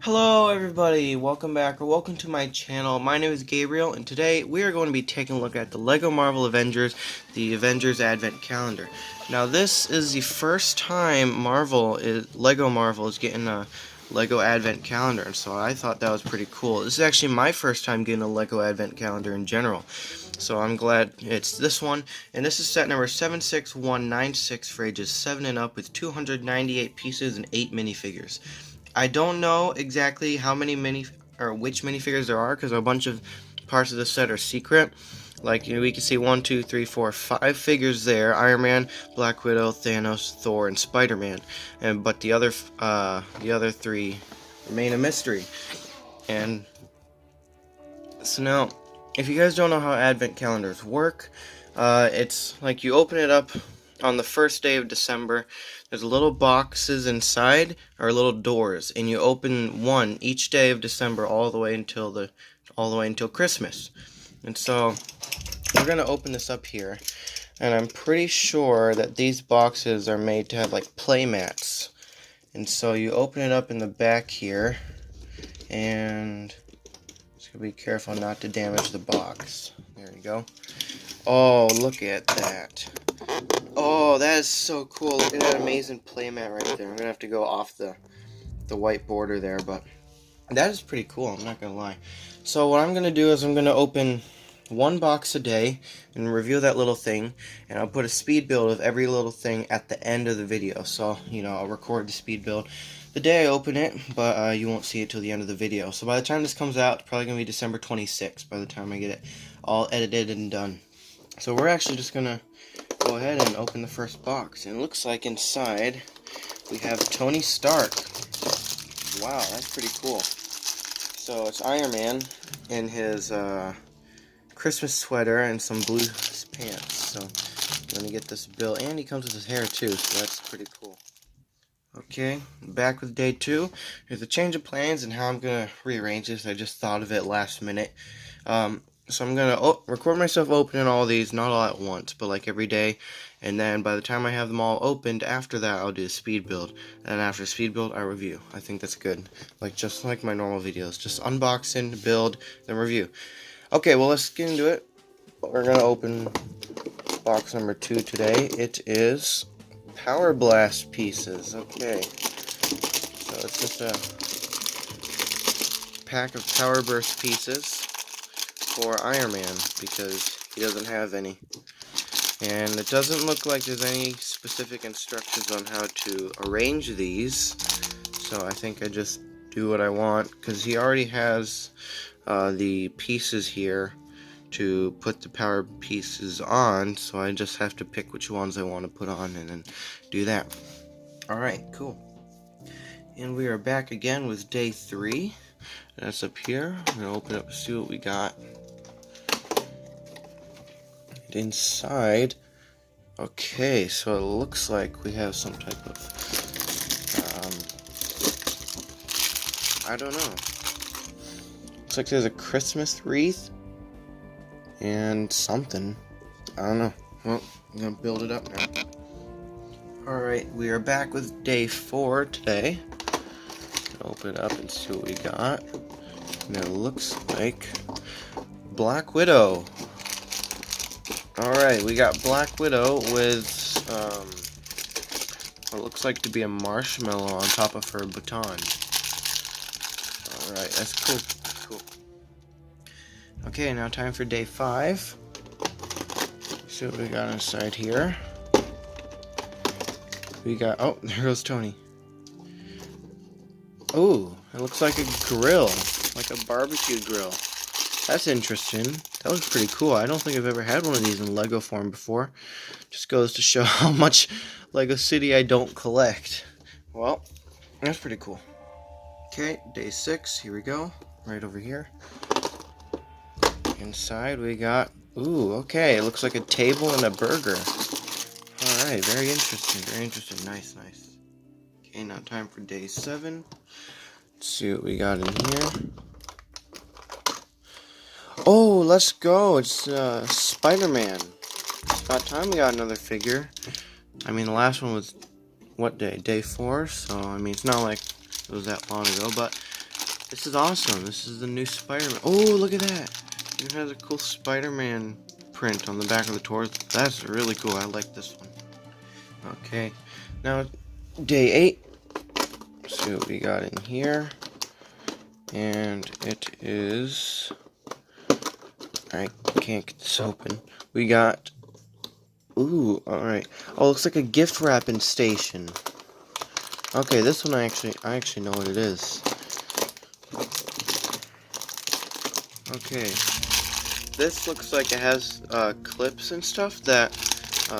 Hello everybody, welcome back or welcome to my channel. My name is Gabriel and today we are going to be taking a look at the LEGO Marvel Avengers, the Avengers Advent Calendar. Now this is the first time LEGO Marvel is getting a LEGO Advent Calendar, and so I thought that was pretty cool. This is actually my first time getting a LEGO Advent Calendar in general. So I'm glad it's this one, and this is set number 76196 for ages 7 and up with 298 pieces and 8 minifigures. I don't know exactly how many which minifigures there are because a bunch of parts of the set are secret. Like, we can see 1, 2, 3, 4, 5 figures there: Iron Man, Black Widow, Thanos, Thor, and Spider-Man. But the other three remain a mystery. And so now, if you guys don't know how advent calendars work, it's like you open it up on the first day of December. There's little boxes inside, or little doors, and you open one each day of December all the way until Christmas. And so we're gonna open this up here, and I'm pretty sure that these boxes are made to have like play mats. And so you open it up in the back here, and just gotta be careful not to damage the box. There you go. Oh, look at that. Oh, that is so cool. Look at that amazing playmat right there. I'm gonna have to go off the white border there, but that is pretty cool, I'm not gonna lie. So what I'm gonna do is I'm gonna open one box a day and review that little thing, and I'll put a speed build of every little thing at the end of the video. So, I'll record the speed build the day I open it, but you won't see it till the end of the video. So by the time this comes out, it's probably gonna be December 26th by the time I get it all edited and done. So we're actually just gonna go ahead and open the first box, and it looks like inside we have Tony Stark. Wow, that's pretty cool. So it's Iron Man in his Christmas sweater and some blue pants. So let me get this built, and he comes with his hair too, so that's pretty cool. Okay, back with day 2. Here's a change of plans and how I'm gonna rearrange this. I just thought of it last minute. So I'm going to record myself opening all these, not all at once, but like every day. And then by the time I have them all opened, after that I'll do a speed build. And after speed build, I review. I think that's good. Just like my normal videos. Just unboxing, build, then review. Okay, well, let's get into it. We're going to open box number 2 today. It is Power Blast pieces. Okay. So it's just a pack of Power Burst pieces for Iron Man, because he doesn't have any. And it doesn't look like there's any specific instructions on how to arrange these, so I think I just do what I want, because he already has the pieces here to put the power pieces on, so I just have to pick which ones I want to put on and then do that. Alright, cool. And we are back again with day 3. That's up here. I'm going to open up and see what we got. Inside, okay, so it looks like we have some type of I don't know, looks like there's a Christmas wreath and something, I don't know. Well, I'm gonna build it up now. Alright, we are back with day 4 today. Open it up and see what we got, and it looks like Black Widow. Alright, we got Black Widow with what looks like to be a marshmallow on top of her baton. Alright, that's cool. That's cool. Okay, now time for day 5. See what we got inside here. We got, oh, there goes Tony. Oh, it looks like a grill, like a barbecue grill. That's interesting. That looks pretty cool. I don't think I've ever had one of these in Lego form before. Just goes to show how much Lego City I don't collect. Well, that's pretty cool. Okay, day 6. Here we go. Right over here. Inside we got, ooh, okay. It looks like a table and a burger. Alright, very interesting. Very interesting. Nice, nice. Okay, now time for day 7. Let's see what we got in here. Oh, let's go. It's Spider-Man. It's about time we got another figure. I mean, the last one was, what day? Day 4? So, I mean, it's not like it was that long ago, but This is awesome. This is the new Spider-Man. Oh, look at that. It has a cool Spider-Man print on the back of the torso. That's really cool. I like this one. Okay, now day 8. Let's see what we got in here. And it is... I can't get this open. We got... Ooh, alright. Oh, it looks like a gift wrapping station. Okay, this one I actually know what it is. Okay. This looks like it has clips and stuff that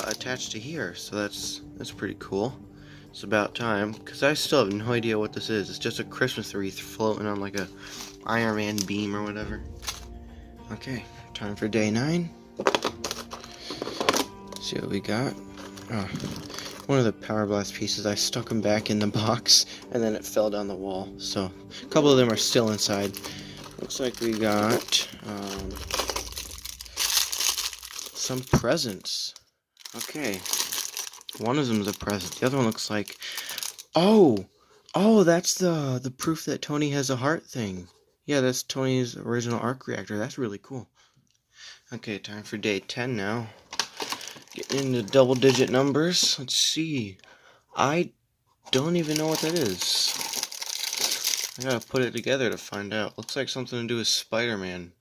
attach to here, so that's pretty cool. It's about time, because I still have no idea what this is. It's just a Christmas wreath floating on like a Iron Man beam or whatever. Okay, time for day 9. Let's see what we got. Oh, one of the Power Blast pieces, I stuck them back in the box, and then it fell down the wall. So, a couple of them are still inside. Looks like we got some presents. Okay. One of them is a present. The other one looks like... Oh! Oh, that's the proof that Tony has a heart thing. Yeah, that's Tony's original arc reactor. That's really cool. Okay, time for day 10 now. Getting into double-digit numbers. Let's see. I don't even know what that is. I gotta put it together to find out. Looks like something to do with Spider-Man.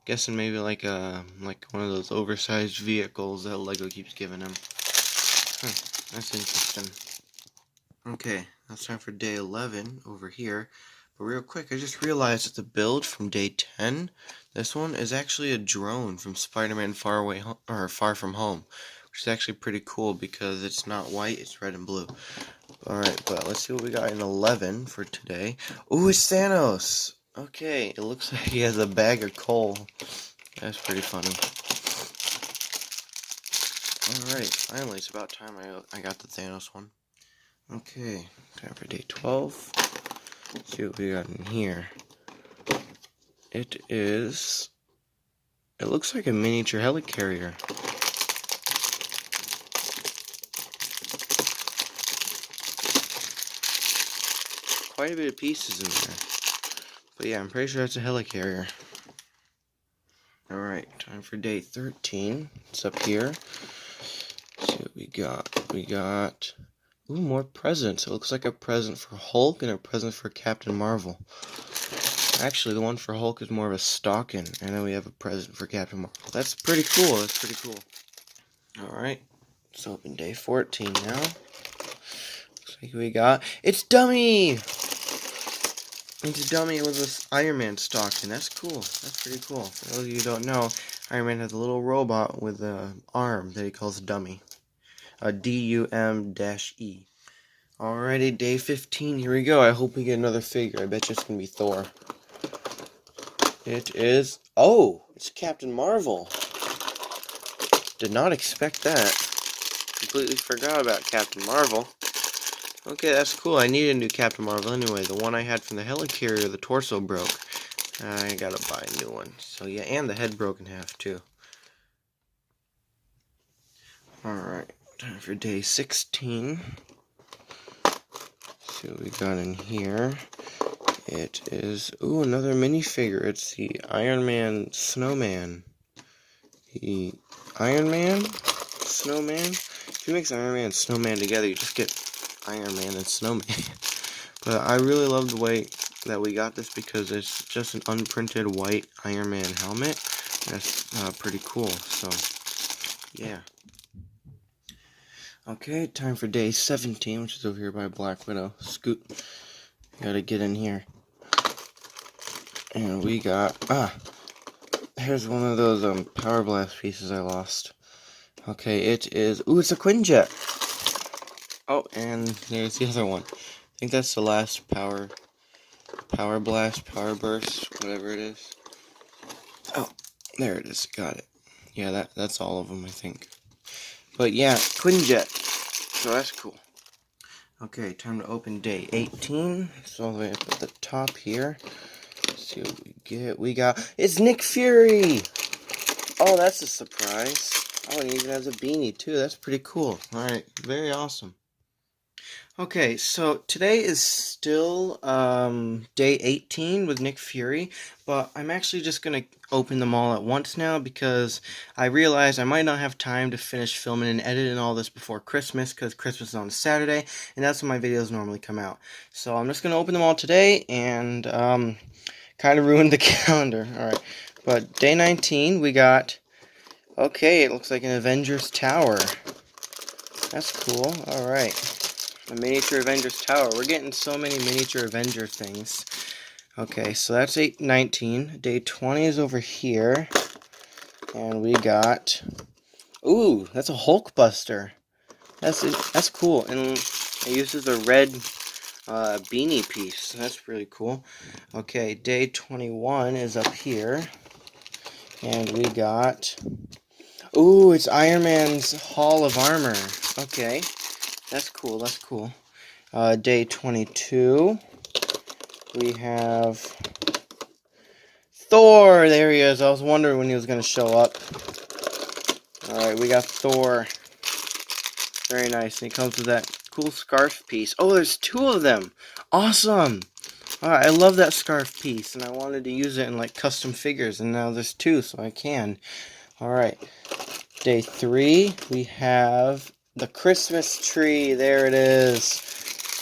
Guessing maybe like one of those oversized vehicles that Lego keeps giving him. That's interesting. Okay, that's time for day 11 over here. But real quick, I just realized that the build from day 10, this one is actually a drone from Spider-Man Far From Home, which is actually pretty cool because it's not white, it's red and blue. Alright, but let's see what we got in 11 for today. Ooh, it's Thanos! Okay, it looks like he has a bag of coal. That's pretty funny. Alright, finally, it's about time I got the Thanos one. Okay, time for day 12. Let's see what we got in here. It looks like a miniature helicarrier. Quite a bit of pieces in there. But yeah, I'm pretty sure that's a helicarrier. Alright, time for day 13. It's up here. Let's see what we got. We got... Ooh, more presents. It looks like a present for Hulk and a present for Captain Marvel. Actually, the one for Hulk is more of a stocking, and then we have a present for Captain Marvel. That's pretty cool. That's pretty cool. Alright, let's open day 14 now. Looks like we got... It's Dummy! It's a dummy with this Iron Man stocking. That's cool. That's pretty cool. For those of you who don't know, Iron Man has a little robot with an arm that he calls Dummy. D-U-M-E. Alrighty, day 15. Here we go. I hope we get another figure. I bet you it's going to be Thor. It is... Oh! It's Captain Marvel. Did not expect that. Completely forgot about Captain Marvel. Okay, that's cool. I need a new Captain Marvel anyway. The one I had from the helicarrier, the torso broke. I gotta buy a new one. So yeah, and the head broke in half too. Alright, time for day 16. Let's see what we got in here. It is... Ooh, another minifigure. It's the Iron Man Snowman. The Iron Man Snowman? If you mix Iron Man and Snowman together, you just get Iron Man and Snowman. But I really love the way that we got this because it's just an unprinted white Iron Man helmet. That's pretty cool. So, yeah. Okay, time for day 17, which is over here by Black Widow. Scoot. Gotta get in here. And we got... here's one of those Power Blast pieces I lost. Okay, it is... Ooh, it's a Quinjet! Oh, and there's the other one. I think that's the last Power Blast, Power Burst, whatever it is. Oh, there it is. Got it. Yeah, that's all of them, I think. But yeah, Quinjet. So that's cool. Okay, time to open day 18. It's all the way up at the top here. Let's see what we get. We got... It's Nick Fury! Oh, that's a surprise. Oh, and he even has a beanie, too. That's pretty cool. Alright, very awesome. Okay, so today is still day 18 with Nick Fury, but I'm actually just gonna open them all at once now because I realized I might not have time to finish filming and editing all this before Christmas because Christmas is on a Saturday and that's when my videos normally come out. So I'm just gonna open them all today and kind of ruin the calendar. Alright, but day 19 we got, okay, it looks like an Avengers Tower. That's cool. Alright. A miniature Avengers Tower. We're getting so many miniature Avenger things. Okay, so that's 8/19. Day 20 is over here. And we got... Ooh, that's a Hulkbuster. That's cool. And it uses a red beanie piece. That's really cool. Okay, day 21 is up here. And we got... Ooh, it's Iron Man's Hall of Armor. Okay, that's cool, that's cool. Day 22, we have Thor. There he is. I was wondering when he was going to show up. Alright, we got Thor. Very nice. And he comes with that cool scarf piece. Oh, there's two of them. Awesome. Alright, I love that scarf piece, and I wanted to use it in like custom figures, and now there's two, so I can. Alright, day 3, we have the Christmas tree. There it is.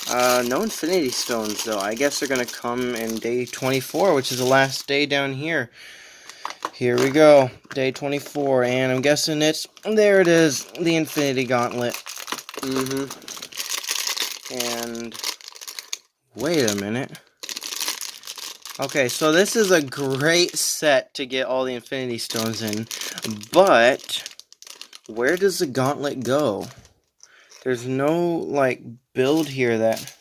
No Infinity Stones, though. I guess they're going to come in day 24, which is the last day down here. Here we go. Day 24, and I'm guessing there it is, the Infinity Gauntlet. And, wait a minute. Okay, so this is a great set to get all the Infinity Stones in, but where does the Gauntlet go? There's no, like, build here that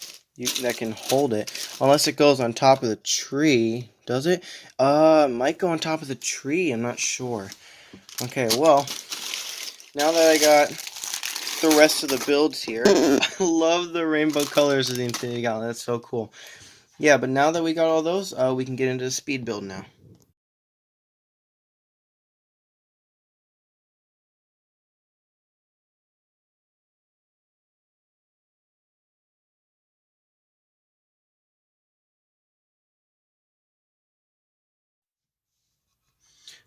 can hold it. Unless it goes on top of the tree. Does it? Might go on top of the tree. I'm not sure. Okay, well, now that I got the rest of the builds here, I love the rainbow colors of the Infinity Gauntlet. That's so cool. Yeah, but now that we got all those, we can get into the speed build now.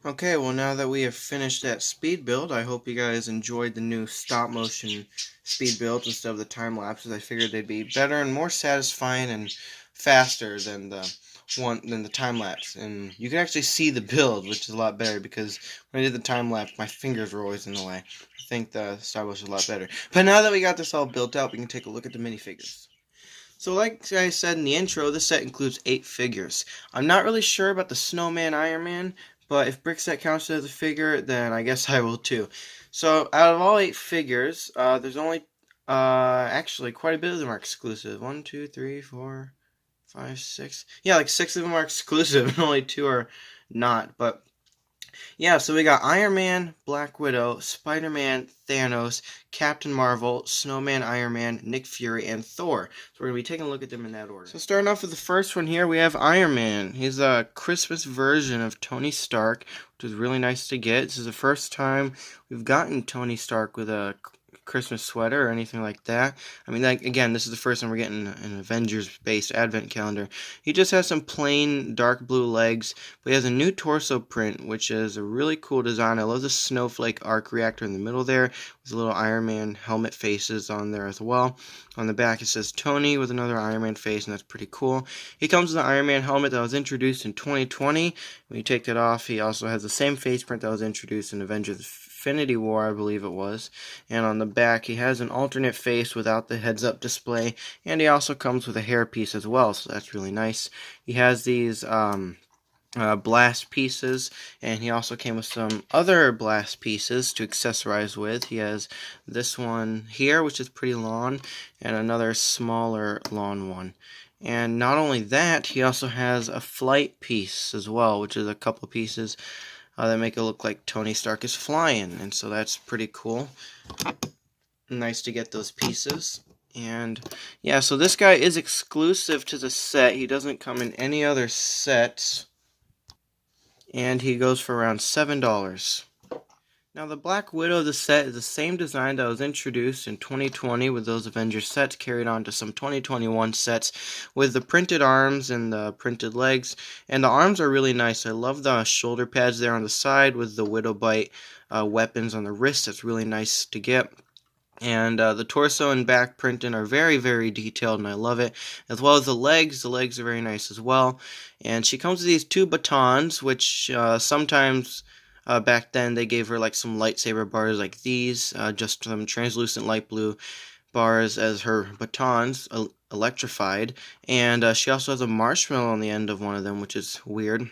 Okay, well now that we have finished that speed build, I hope you guys enjoyed the new stop motion speed build instead of the time lapses. I figured they'd be better and more satisfying and faster than the time lapse. And you can actually see the build, which is a lot better because when I did the time lapse, my fingers were always in the way. I think the stop motion is a lot better. But now that we got this all built out, we can take a look at the minifigures. So like I said in the intro, this set includes 8 figures. I'm not really sure about the Snowman Iron Man, but if Brickset counts as a figure, then I guess I will too. So out of all 8 figures, there's only actually quite a bit of them are exclusive. 1, 2, 3, 4, 5, 6. Yeah, like 6 of them are exclusive and only 2 are not. But yeah, so we got Iron Man, Black Widow, Spider-Man, Thanos, Captain Marvel, Snowman, Iron Man, Nick Fury, and Thor. So we're going to be taking a look at them in that order. So starting off with the first one here, we have Iron Man. He's a Christmas version of Tony Stark, which is really nice to get. This is the first time we've gotten Tony Stark with a Christmas sweater or anything like that. I mean, like, again, this is the first time we're getting an Avengers-based advent calendar. He just has some plain dark blue legs, but he has a new torso print, which is a really cool design. I love the snowflake arc reactor in the middle there, with little Iron Man helmet faces on there as well. On the back it says Tony with another Iron Man face, and that's pretty cool. He comes with an Iron Man helmet that was introduced in 2020. When you take that off, he also has the same face print that was introduced in Avengers Infinity War, I believe it was. And on the back, he has an alternate face without the heads-up display, and he also comes with a hairpiece as well, so that's really nice. He has these blast pieces, and he also came with some other blast pieces to accessorize with. He has this one here, which is pretty long, and another smaller long one. And not only that, he also has a flight piece as well, which is a couple pieces that make it look like Tony Stark is flying, and so that's pretty cool. Nice to get those pieces. And yeah, so this guy is exclusive to the set. He doesn't come in any other sets, and he goes for around $7. Now, the Black Widow of the set is the same design that was introduced in 2020 with those Avengers sets, carried on to some 2021 sets with the printed arms and the printed legs. And the arms are really nice. I love the shoulder pads there on the side with the Widow Bite weapons on the wrist. That's really nice to get. And the torso and back printing are very, very detailed, and I love it. As well as the legs. The legs are very nice as well. And she comes with these two batons, which sometimes back then they gave her like some lightsaber bars like these, just some translucent light blue bars as her batons, electrified. And she also has a marshmallow on the end of one of them, which is weird.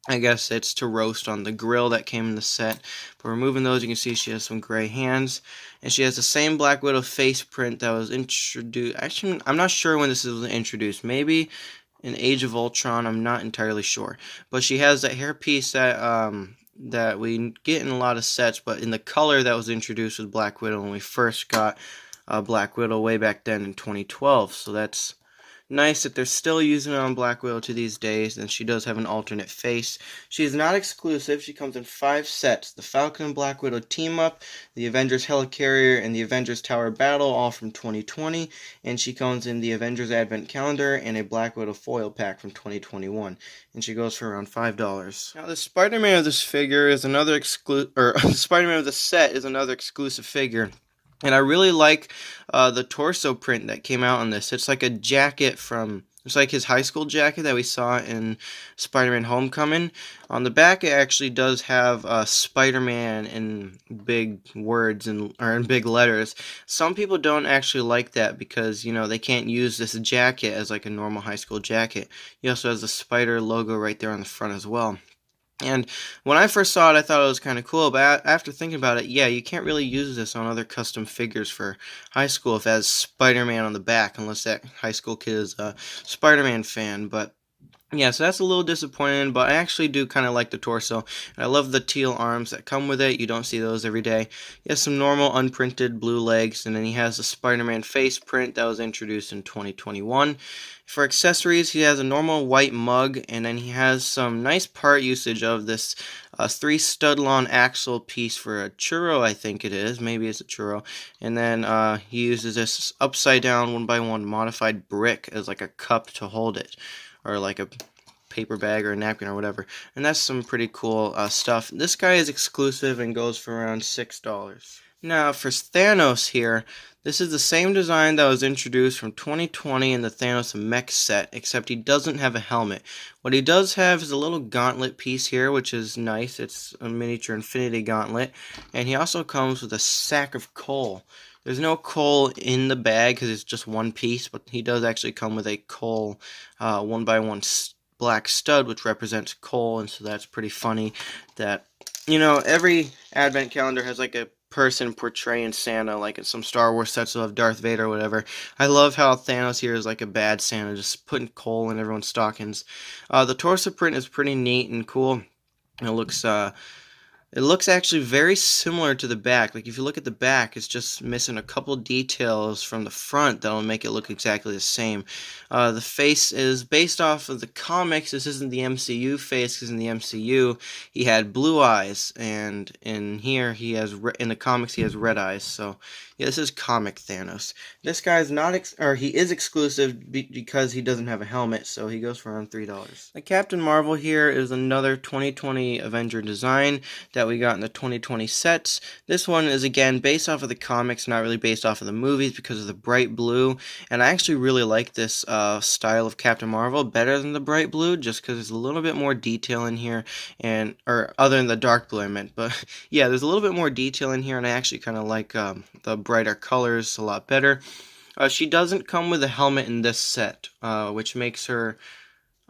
I guess it's to roast on the grill that came in the set. But removing those, you can see she has some gray hands. And she has the same Black Widow face print that was introduced. Actually, I'm not sure when this was introduced. Maybe in Age of Ultron. I'm not entirely sure. But she has that hairpiece that we get in a lot of sets. But in the color that was introduced with Black Widow when we first got Black Widow way back then in 2012. So that's nice that they're still using it on Black Widow to these days, and she does have an alternate face. She is not exclusive. She comes in 5 sets. The Falcon and Black Widow Team Up, the Avengers Helicarrier, and the Avengers Tower Battle, all from 2020. And she comes in the Avengers Advent Calendar and a Black Widow foil pack from 2021. And she goes for around $5. Now, the Spider-Man of this figure is another the Spider-Man of the set is another exclusive figure. And I really like the torso print that came out on this. It's like a jacket it's like his high school jacket that we saw in Spider-Man Homecoming. On the back, it actually does have Spider-Man in big words or in big letters. Some people don't actually like that because, you know, they can't use this jacket as like a normal high school jacket. He also has the Spider logo right there on the front as well. And when I first saw it, I thought it was kind of cool, but after thinking about it, yeah, you can't really use this on other custom figures for high school if it has Spider-Man on the back, unless that high school kid is a Spider-Man fan. But yeah, so that's a little disappointing, but I actually do kind of like the torso. And I love the teal arms that come with it. You don't see those every day. He has some normal unprinted blue legs, and then he has the Spider-Man face print that was introduced in 2021. For accessories, he has a normal white mug, and then he has some nice part usage of this 3 stud-lawn axle piece for a churro, I think it is. Maybe it's a churro. And then he uses this upside-down 1x1 modified brick as like a cup to hold it, or like a paper bag or a napkin or whatever. And that's some pretty cool stuff. This guy is exclusive and goes for around $6. Now for Thanos here, this is the same design that was introduced from 2020 in the Thanos mech set, except he doesn't have a helmet. What he does have is a little gauntlet piece here, which is nice. It's a miniature infinity gauntlet. And he also comes with a sack of coal. There's no coal in the bag because it's just one piece, but he does actually come with a coal 1x1 black stud, which represents coal, and so that's pretty funny that, you know, every advent calendar has like a person portraying Santa, like in some Star Wars sets will have Darth Vader or whatever. I love how Thanos here is like a bad Santa, just putting coal in everyone's stockings. The torso print is pretty neat and cool. It looks actually very similar to the back. Like, if you look at the back, it's just missing a couple details from the front that'll make it look exactly the same. The face is based off of the comics. This isn't the MCU face, because in the MCU, he had blue eyes, and in here, in the comics, he has red eyes. So, yeah, this is comic Thanos. This guy is not, he is exclusive because he doesn't have a helmet, so he goes for around $3. The Captain Marvel here is another 2020 Avenger design that we got in the 2020 sets. This one is again based off of the comics, not really based off of the movies because of the bright blue. And I actually really like this style of Captain Marvel better than the bright blue, just because there's a little bit more detail in here, or other than the dark blue I meant. But yeah, there's a little bit more detail in here, and I actually kind of like the brighter colors a lot better. She doesn't come with a helmet in this set, which makes her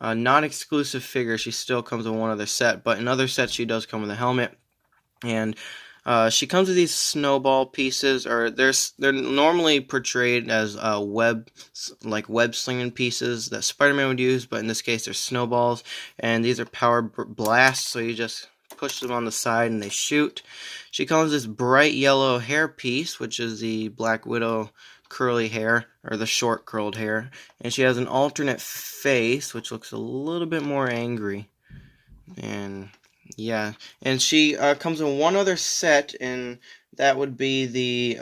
not exclusive figure. She still comes with one other set, but in other sets she does come with a helmet. And she comes with these snowball pieces, or they're normally portrayed as web slinging pieces that Spider-Man would use, but in this case they're snowballs, and these are power blasts, so you just push them on the side and they shoot. She comes with this bright yellow hair piece, which is the Black Widow curly hair, or the short curled hair, and she has an alternate face which looks a little bit more angry, and Yeah, and she comes in one other set, and that would be the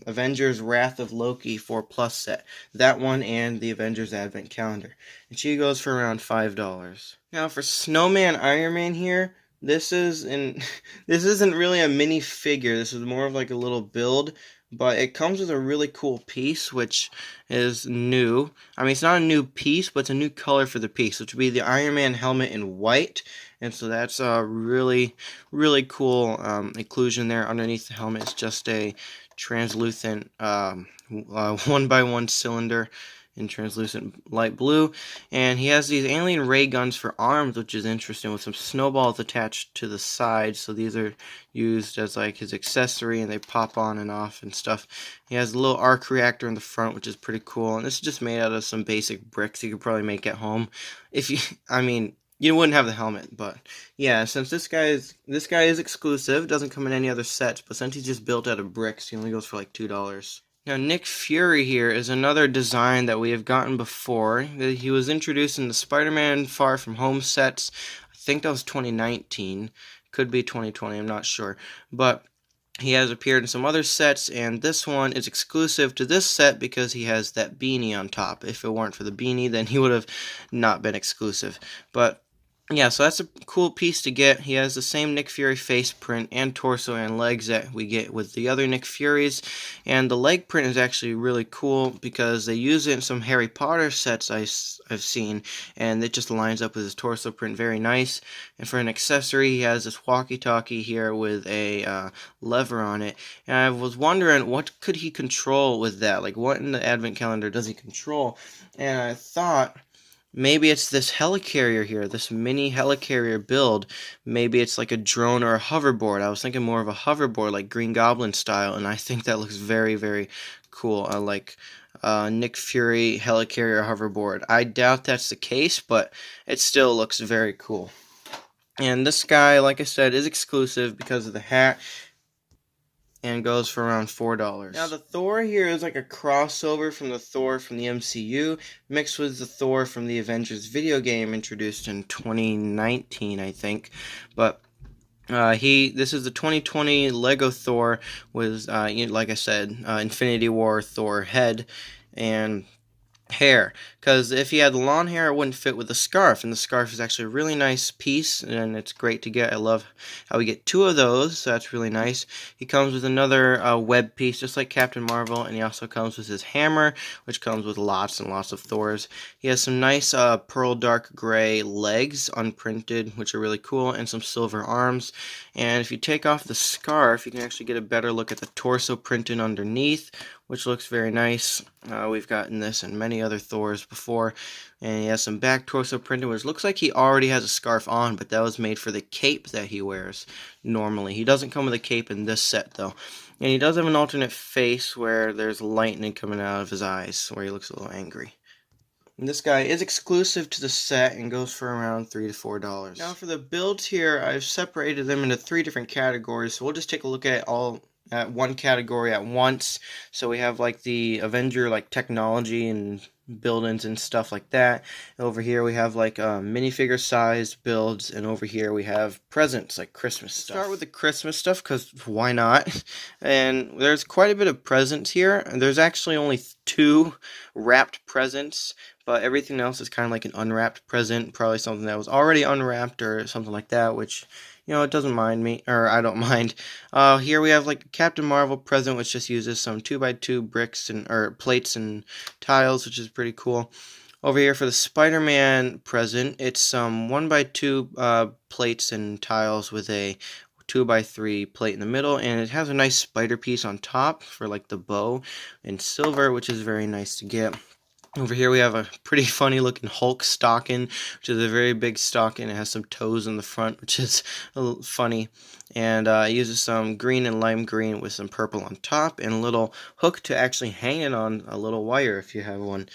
Avengers Wrath of Loki 4+ set. That one and the Avengers Advent Calendar. And she goes for around $5. Now for Snowman Iron Man here, this is in this isn't really a minifigure. This is more of like a little build, but it comes with a really cool piece, which is new. I mean, it's not a new piece, but it's a new color for the piece, which would be the Iron Man helmet in white. And so that's a really cool inclusion there. Underneath the helmet is just a translucent 1x1 cylinder in translucent light blue, and he has these alien ray guns for arms, which is interesting, with some snowballs attached to the sides. So these are used as like his accessory, and they pop on and off and stuff. He has a little arc reactor in the front, which is pretty cool, and this is just made out of some basic bricks you could probably make at home. If you, I mean, you wouldn't have the helmet, but yeah, since this guy is exclusive, doesn't come in any other sets, but since he's just built out of bricks, he only goes for like $2. Now, Nick Fury here is another design that we have gotten before. He was introduced in the Spider-Man Far From Home sets. I think that was 2019. Could be 2020, I'm not sure. But he has appeared in some other sets, and this one is exclusive to this set because he has that beanie on top. If it weren't for the beanie, then he would have not been exclusive. But yeah, so that's a cool piece to get. He has the same Nick Fury face print and torso and legs that we get with the other Nick Furies. And the leg print is actually really cool because they use it in some Harry Potter sets I've seen. And it just lines up with his torso print very nice. And for an accessory, he has this walkie-talkie here with a lever on it. And I was wondering, what could he control with that? Like, what in the Advent Calendar does he control? And I thought, maybe it's this helicarrier here, this mini helicarrier build. Maybe it's like a drone or a hoverboard. I was thinking more of a hoverboard, like Green Goblin style, and I think that looks very cool. I like Nick Fury helicarrier hoverboard. I doubt that's the case, but it still looks very cool. And this guy, like I said, is exclusive because of the hat, and goes for around $4. Now the Thor here is like a crossover from the Thor from the MCU mixed with the Thor from the Avengers video game introduced in 2019, I think. But this is the 2020 Lego Thor with, like I said, Infinity War Thor head and hair, because if he had long hair it wouldn't fit with the scarf, and the scarf is actually a really nice piece and it's great to get. I love how we get two of those, so that's really nice. He comes with another web piece just like Captain Marvel, and he also comes with his hammer, which comes with lots and lots of Thors. He has some nice pearl dark gray legs, unprinted, which are really cool, and some silver arms. And if you take off the scarf, you can actually get a better look at the torso printed underneath, which looks very nice. We've gotten this in many other Thors before. And he has some back torso printed, which looks like he already has a scarf on, but that was made for the cape that he wears normally. He doesn't come with a cape in this set, though. And he does have an alternate face where there's lightning coming out of his eyes, where he looks a little angry. And this guy is exclusive to the set and goes for around $3 to $4. Now for the builds here, I've separated them into 3 different categories, so we'll just take a look at one category at once. So we have like the Avenger like technology and buildings and stuff like that. Over here we have like minifigure size builds, and over here we have presents like Christmas stuff. Start with the Christmas stuff because why not? And there's quite a bit of presents here. There's actually only 2 wrapped presents, but everything else is kind of like an unwrapped present, probably something that was already unwrapped or something like that, which, you know, it doesn't mind me, or I don't mind. Here we have like a Captain Marvel present, which just uses some 2x2 bricks or plates and tiles, which is pretty cool. Over here for the Spider-Man present, it's some 1x2 plates and tiles with a 2x3 plate in the middle, and it has a nice spider piece on top for like the bow in silver, which is very nice to get. Over here we have a pretty funny looking Hulk stocking, which is a very big stocking. It has some toes in the front, which is a little funny. And it uses some green and lime green with some purple on top, and a little hook to actually hang it on a little wire if you have one.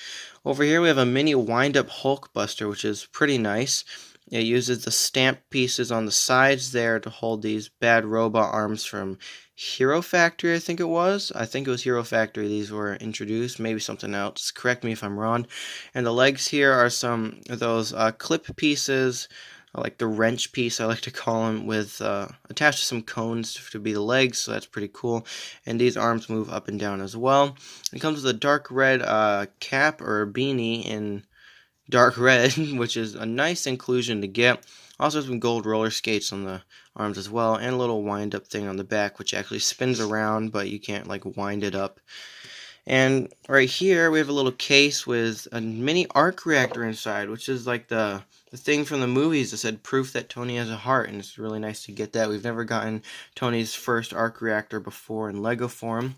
Over here we have a mini wind-up Hulk Buster, which is pretty nice. It uses the stamp pieces on the sides there to hold these bad robot arms from Hero Factory, I think it was. I think it was Hero Factory these were introduced, maybe something else. Correct me if I'm wrong. And the legs here are some of those clip pieces like the wrench piece, I like to call them, with attached to some cones to be the legs, so that's pretty cool. And these arms move up and down as well. It comes with a dark red cap or beanie in dark red, which is a nice inclusion to get. Also some gold roller skates on the arms as well, and a little wind up thing on the back, which actually spins around, but you can't like wind it up. And right here we have a little case with a mini arc reactor inside, which is like the thing from the movies that said proof that Tony has a heart, and it's really nice to get that. We've never gotten Tony's first arc reactor before in Lego form.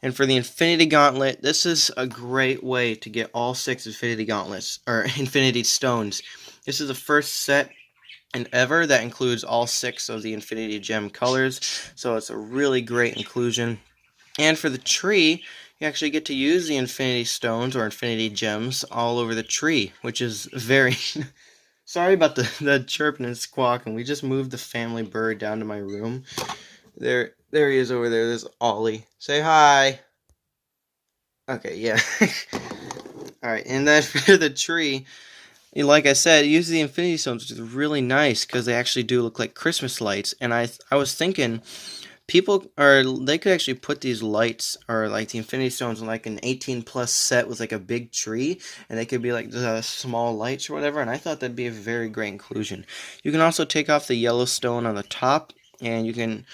And for the Infinity Gauntlet, this is a great way to get all 6 Infinity Gauntlets, or Infinity Stones. This is the first set and ever that includes all 6 of the Infinity Gem colors, so it's a really great inclusion. And for the tree, you actually get to use the Infinity Stones or Infinity Gems all over the tree, which is very... Sorry about the chirping and squawking. We just moved the family bird down to my room. There he is over there. There's Ollie. Say hi. Okay, yeah. Alright, and then for the tree, like I said, use the Infinity Stones, which is really nice because they actually do look like Christmas lights. And I was thinking, they could actually put these lights, or like the Infinity Stones, in like an 18+ set with like a big tree, and they could be like the small lights or whatever, and I thought that'd be a very great inclusion. You can also take off the yellow stone on the top, and you can,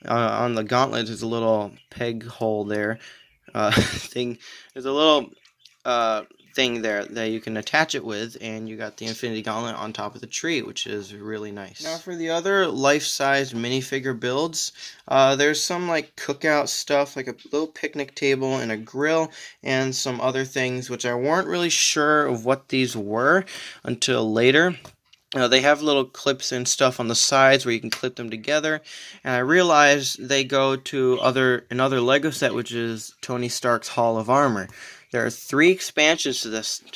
on the gauntlet, there's a little peg hole there, thing, there's a little, thing there that you can attach it with, and you got the Infinity Gauntlet on top of the tree, which is really nice. Now for the other life-size minifigure builds, there's some like cookout stuff, like a little picnic table and a grill, and some other things which I weren't really sure of what these were until later. They have little clips and stuff on the sides where you can clip them together, and I realized they go to another Lego set, which is Tony Stark's Hall of Armor. There are 3 expansions to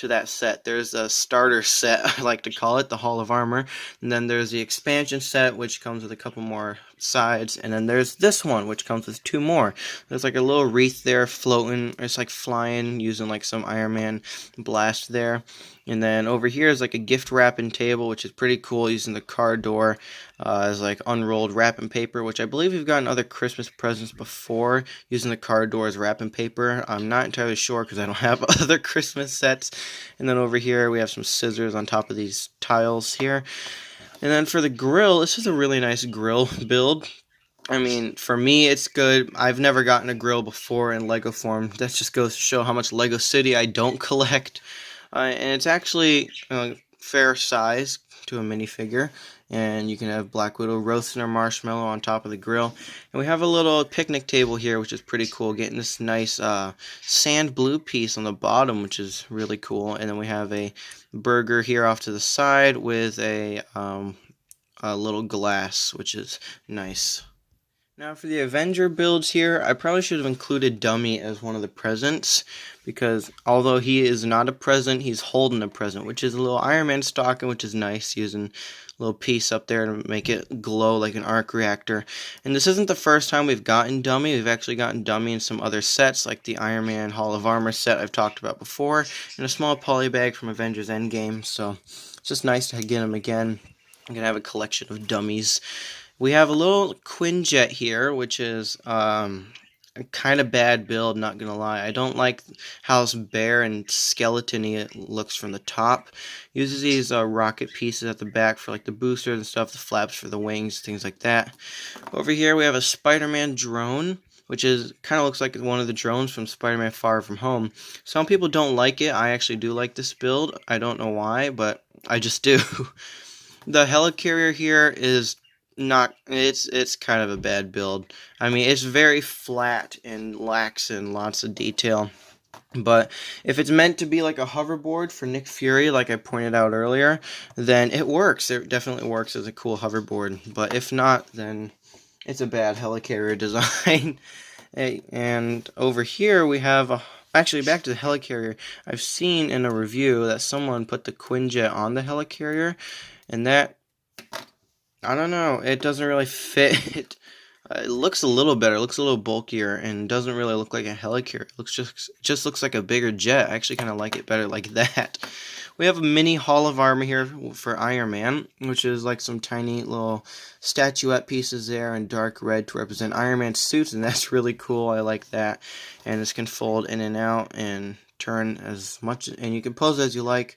that set. There's a starter set, I like to call it, the Hall of Armor, and then there's the expansion set, which comes with a couple more sides, and then there's this one, which comes with 2 more. There's like a little wreath there floating, it's like flying, using like some Iron Man blast there. And then over here is like a gift wrapping table, which is pretty cool, using the car door as like unrolled wrapping paper, which I believe we've gotten other Christmas presents before using the car door as wrapping paper. I'm not entirely sure because I don't have other Christmas sets. And then over here we have some scissors on top of these tiles here. And then for the grill, this is a really nice grill build. I mean, for me, it's good. I've never gotten a grill before in Lego form. That just goes to show how much Lego City I don't collect. And it's actually fair size to a minifigure. And you can have Black Widow roasting her marshmallow on top of the grill. And we have a little picnic table here, which is pretty cool. Getting this nice sand blue piece on the bottom, which is really cool. And then we have a burger here off to the side with a little glass, which is nice. Now for the Avenger builds here, I probably should have included Dummy as one of the presents, because although he is not a present, he's holding a present, which is a little Iron Man stocking, which is nice, using a little piece up there to make it glow like an arc reactor. And this isn't the first time we've gotten Dummy. We've actually gotten Dummy in some other sets, like the Iron Man Hall of Armor set I've talked about before, and a small poly bag from Avengers Endgame, so it's just nice to get him again. I'm going to have a collection of dummies. We have a little Quinjet here, which is a kind of bad build, not gonna lie. I don't like how bare and skeleton-y it looks from the top. Uses these rocket pieces at the back for like the boosters and stuff, the flaps for the wings, things like that. Over here we have a Spider-Man drone, which is kind of looks like one of the drones from Spider-Man Far From Home. Some people don't like it. I actually do like this build. I don't know why, but I just do. The helicarrier here is not, it's kind of a bad build. I mean, it's very flat and lacks in lots of detail. But if it's meant to be like a hoverboard for Nick Fury, like I pointed out earlier, then it works. It definitely works as a cool hoverboard. But if not, then it's a bad helicarrier design. And over here we have actually, back to the helicarrier. I've seen in a review that someone put the Quinjet on the helicarrier, and that, I don't know, it doesn't really fit. It looks a little better, it looks a little bulkier, and doesn't really look like a helicarrier. It just looks like a bigger jet. I actually kind of like it better like that. We have a mini Hall of Armor here for Iron Man, which is like some tiny little statuette pieces there in dark red to represent Iron Man's suits, and that's really cool. I like that. And this can fold in and out and turn as much, and you can pose as you like.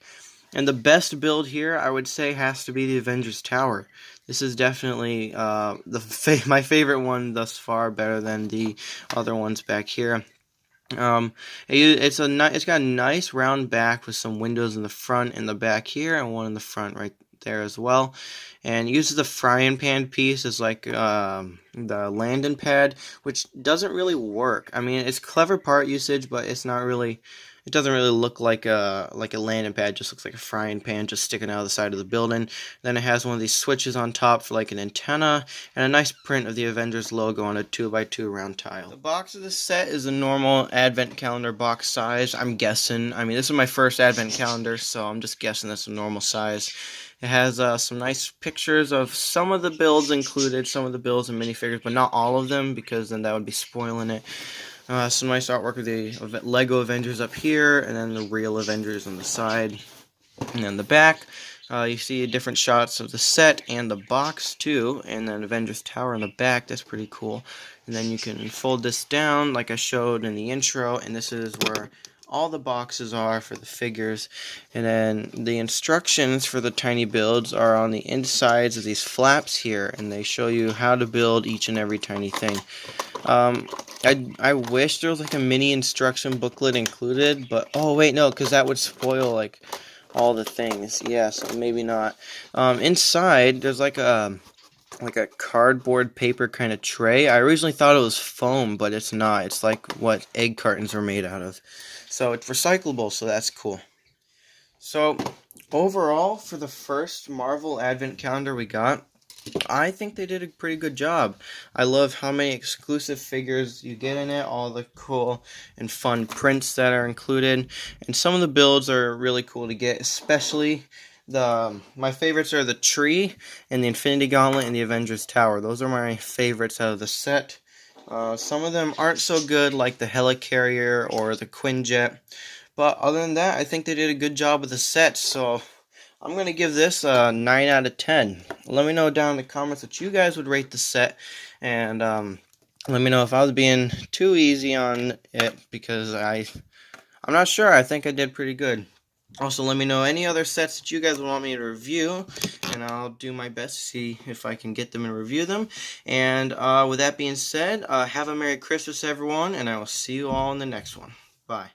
And the best build here, I would say, has to be the Avengers Tower. This is definitely my favorite one thus far, better than the other ones back here. It's got a nice round back with some windows in the front and the back here, and one in the front right there as well. And uses the frying pan piece as like the landing pad, which doesn't really work. I mean, it's clever part usage, but it's not really. It doesn't really look like a landing pad. It just looks like a frying pan just sticking out of the side of the building. Then it has one of these switches on top for like an antenna, and a nice print of the Avengers logo on a 2x2 round tile. The box of this set is a normal advent calendar box size, I'm guessing. I mean, this is my first advent calendar, so I'm just guessing that's a normal size. It has some nice pictures of some of the builds included, some of the builds and minifigures, but not all of them, because then that would be spoiling it. Some nice artwork of the Lego Avengers up here, and then the real Avengers on the side. And then the back, you see different shots of the set and the box too, and then Avengers Tower in the back. That's pretty cool. And then you can fold this down like I showed in the intro, and this is where all the boxes are for the figures. And then the instructions for the tiny builds are on the insides of these flaps here, and they show you how to build each and every tiny thing. I wish there was like a mini instruction booklet included, but oh wait, no, because that would spoil like all the things. Yeah, so maybe not. Inside there's like a cardboard paper kind of tray. I originally thought it was foam, but it's not. It's like what egg cartons are made out of. So it's recyclable, so that's cool. So overall, for the first Marvel Advent Calendar we got, I think they did a pretty good job. I love how many exclusive figures you get in it, all the cool and fun prints that are included, and some of the builds are really cool to get, especially my favorites are the tree and the Infinity Gauntlet and the Avengers Tower. Those are my favorites out of the set. Some of them aren't so good, like the Helicarrier or the Quinjet, but other than that, I think they did a good job with the set, so I'm going to give this a 9 out of 10. Let me know down in the comments what you guys would rate the set, and let me know if I was being too easy on it, because I'm not sure. I think I did pretty good. Also, let me know any other sets that you guys want me to review, and I'll do my best to see if I can get them and review them. And with that being said, have a Merry Christmas, everyone, and I will see you all in the next one. Bye.